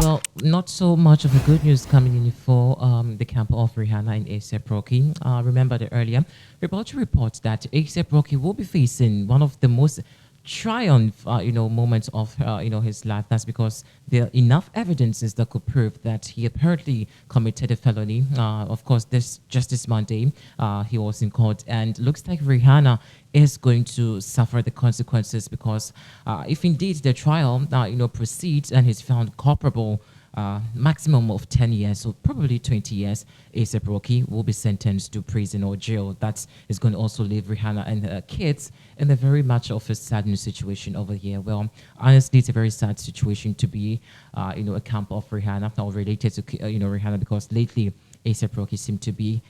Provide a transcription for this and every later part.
Well, not so much of a good news coming in for the camp of Rihanna and A$AP Rocky. Remember that earlier, reporter reports that A$AP Rocky will be facing one of the most triumph, moments of his life. That's because there are enough evidences that could prove that he apparently committed a felony. Of course, this Monday, he was in court, and looks like Rihanna is going to suffer the consequences because if indeed the trial proceeds and he's found culpable, maximum of 10 years, so probably 20 years, A$AP Rocky will be sentenced to prison or jail. That is going to also leave Rihanna and her kids in a very much of a saddening situation over here. Well, honestly, it's a very sad situation to be, a camp of Rihanna or related to, Rihanna, because lately A$AP Rocky seemed to be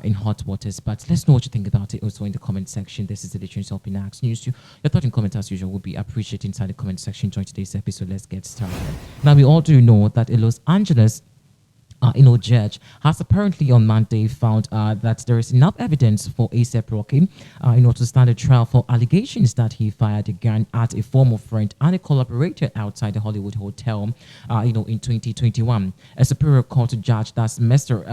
in hot waters. But let's know what you think about it also in the comment section. This is the Editions of Pinax News. Your thought and comment, as usual, will be appreciated inside the comment section. Join today's episode. Let's get started. Now, we all do know that a Los Angeles judge has apparently on Monday found that there is enough evidence for A$AP Rocky, to stand a trial for allegations that he fired a gun at a former friend and a collaborator outside the Hollywood Hotel, in 2021. A Superior Court judge, that's Mr.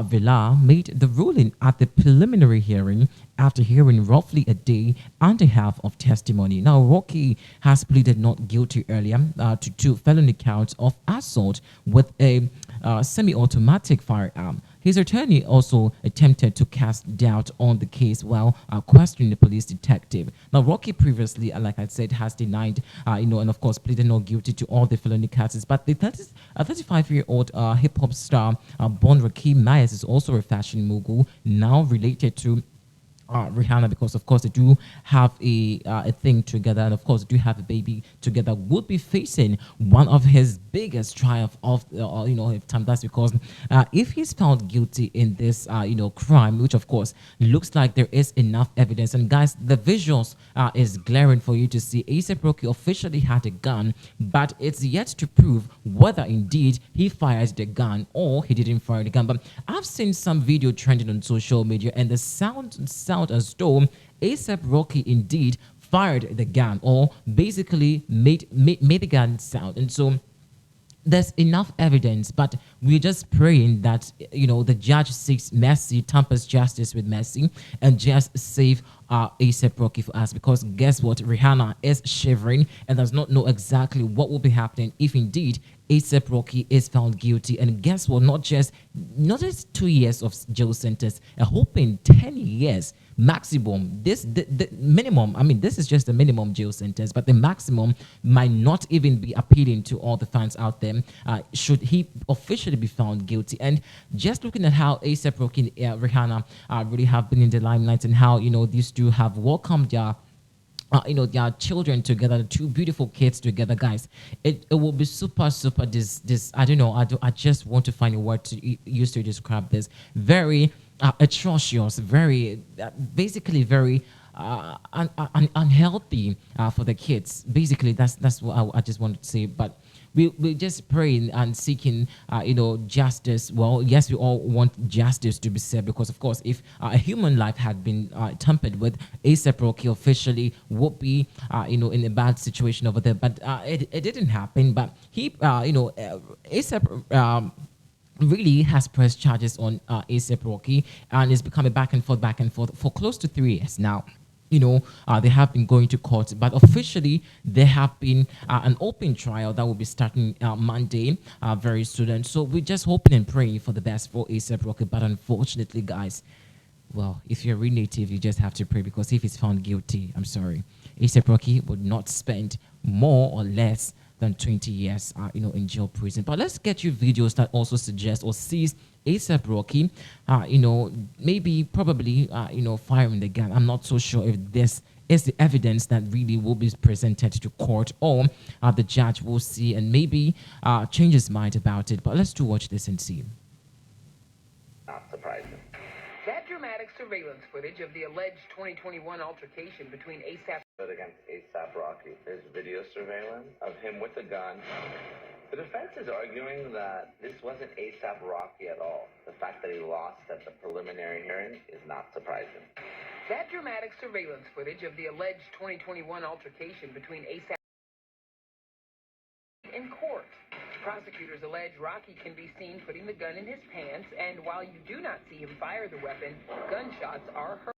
Villar, made the ruling at the preliminary hearing after hearing roughly a day and a half of testimony. Now, Rocky has pleaded not guilty earlier to 2 felony counts of assault with a semi-automatic firearm. His attorney also attempted to cast doubt on the case while questioning the police detective. Now, Rocky previously, like I said, has denied, and of course pleaded not guilty to all the felony cases. But the 35-year-old hip-hop star, Bon Rakim Myers, is also a fashion mogul now related to Rihanna, because of course they do have a thing together, and of course do have a baby together, would be facing one of his biggest triumph of his time. That's because if he's found guilty in this crime, which of course looks like there is enough evidence, and guys, the visuals is glaring for you to see. A$AP Rocky officially had a gun, but it's yet to prove whether indeed he fired the gun or he didn't fire the gun. But I've seen some video trending on social media, and the sound as though A$AP Rocky indeed fired the gun, or basically made the gun sound. And so there's enough evidence, but we're just praying that the judge seeks mercy, tampers justice with mercy, and just save A$AP Rocky for us. Because guess what, Rihanna is shivering and does not know exactly what will be happening if indeed A$AP Rocky is found guilty. And guess what, not just 2 years of jail sentence, a hoping 10 years maximum. The minimum, I mean, this is just the minimum jail sentence, but the maximum might not even be appealing to all the fans out there should he officially be found guilty. And just looking at how A$AP Rocky and Rihanna really have been in the limelight, and how these two have welcomed their their children together, 2 beautiful kids together, guys. It will be super this I don't know, I just want to find a word to use to describe this. Very atrocious, very basically very unhealthy for the kids. Basically, that's what I just wanted to say. But we just praying and seeking, justice. Well, yes, we all want justice to be served, because of course, if a human life had been tampered with, A$AP Rocky officially would be, in a bad situation over there. But it didn't happen. But he, A$AP. Really has pressed charges on A$AP Rocky, and it's become a back and forth for close to 3 years now. They have been going to court, but officially there have been an open trial that will be starting Monday very soon. And so we're just hoping and praying for the best for A$AP Rocky. But unfortunately, guys, well, if you're a native, you just have to pray, because if he's found guilty, I'm sorry, A$AP Rocky would not spend more or less than 20 years, in jail prison. But let's get you videos that also suggest or sees A$AP Rocky, maybe probably, firing the gun. I'm not so sure if this is the evidence that really will be presented to court, or the judge will see and maybe change his mind about it. But let's do watch this and see. Not surprising. That dramatic surveillance footage of the alleged 2021 altercation between A$AP But against ASAP Rocky, there's video surveillance of him with a gun. The defense is arguing that this wasn't ASAP Rocky at all. The fact that he lost at the preliminary hearing is not surprising. That dramatic surveillance footage of the alleged 2021 altercation between ASAP in court. Prosecutors allege Rocky can be seen putting the gun in his pants, and while you do not see him fire the weapon, gunshots are heard.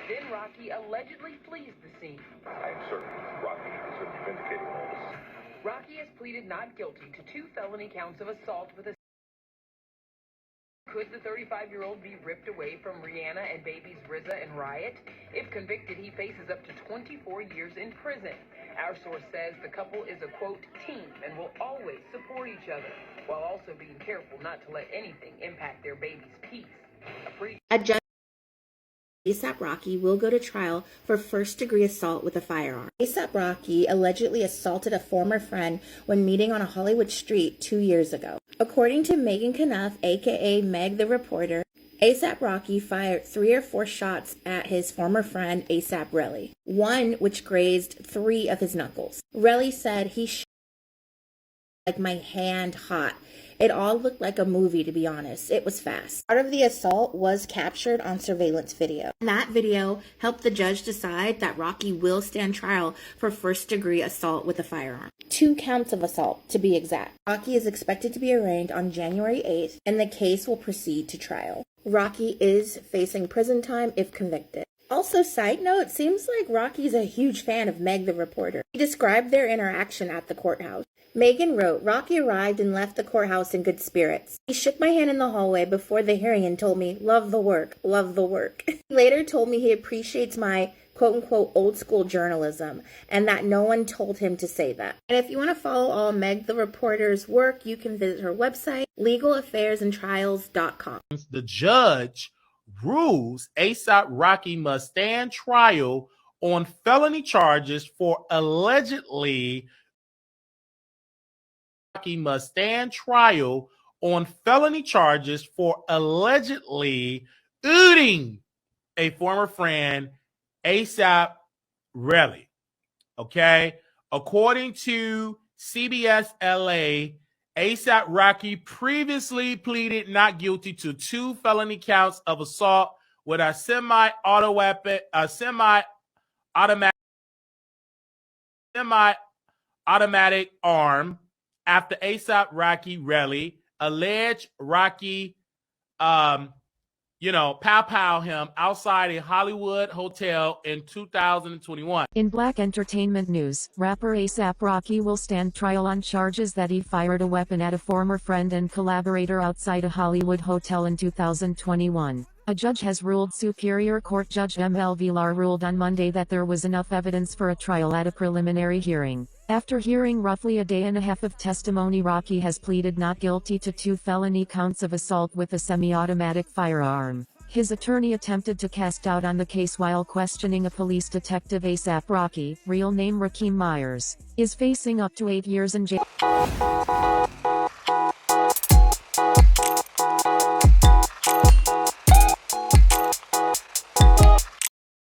Then Rocky allegedly flees the scene. I am certain Rocky deserves vindicating notice. Rocky has pleaded not guilty to 2 felony counts of assault with a... Could the 35-year-old be ripped away from Rihanna and babies RZA and Riot? If convicted, he faces up to 24 years in prison. Our source says the couple is a, quote, team and will always support each other, while also being careful not to let anything impact their baby's peace. A judge ASAP Rocky will go to trial for first-degree assault with a firearm. ASAP Rocky allegedly assaulted a former friend when meeting on a Hollywood street 2 years ago. According to Megan Knuff, aka Meg the Reporter, ASAP Rocky fired 3 or 4 shots at his former friend ASAP Relly, one which grazed 3 of his knuckles. Relly said he shot like my hand hot. It all looked like a movie, to be honest. It was fast. Part of the assault was captured on surveillance video. And that video helped the judge decide that Rocky will stand trial for first-degree assault with a firearm. 2 counts of assault, to be exact. Rocky is expected to be arraigned on January 8th, and the case will proceed to trial. Rocky is facing prison time if convicted. Also, side note, seems like Rocky's a huge fan of Meg the Reporter. He described their interaction at the courthouse. Megan wrote, Rocky arrived and left the courthouse in good spirits. He shook my hand in the hallway before the hearing and told me, love the work, love the work. He later told me he appreciates my quote-unquote old-school journalism and that no one told him to say that. And if you want to follow all Meg the Reporter's work, you can visit her website, legalaffairsandtrials.com. The judge rules ASAP Rocky must stand trial on felony charges for allegedly Rocky must stand trial on felony charges for allegedly ooting a former friend, ASAP Relly. Okay? According to CBS LA, ASAP Rocky previously pleaded not guilty to 2 felony counts of assault with a semi-automatic arm after ASAP Rocky Relly alleged Rocky, pow him outside a Hollywood hotel in 2021. In Black entertainment news, rapper ASAP Rocky will stand trial on charges that he fired a weapon at a former friend and collaborator outside a Hollywood hotel in 2021. A judge has ruled. Superior Court Judge M.L. Villar ruled on Monday that there was enough evidence for a trial at a preliminary hearing. After hearing roughly a day and a half of testimony, Rocky has pleaded not guilty to 2 felony counts of assault with a semi-automatic firearm. His attorney attempted to cast doubt on the case while questioning a police detective. ASAP Rocky, real name Rakeem Myers, is facing up to 8 years in jail.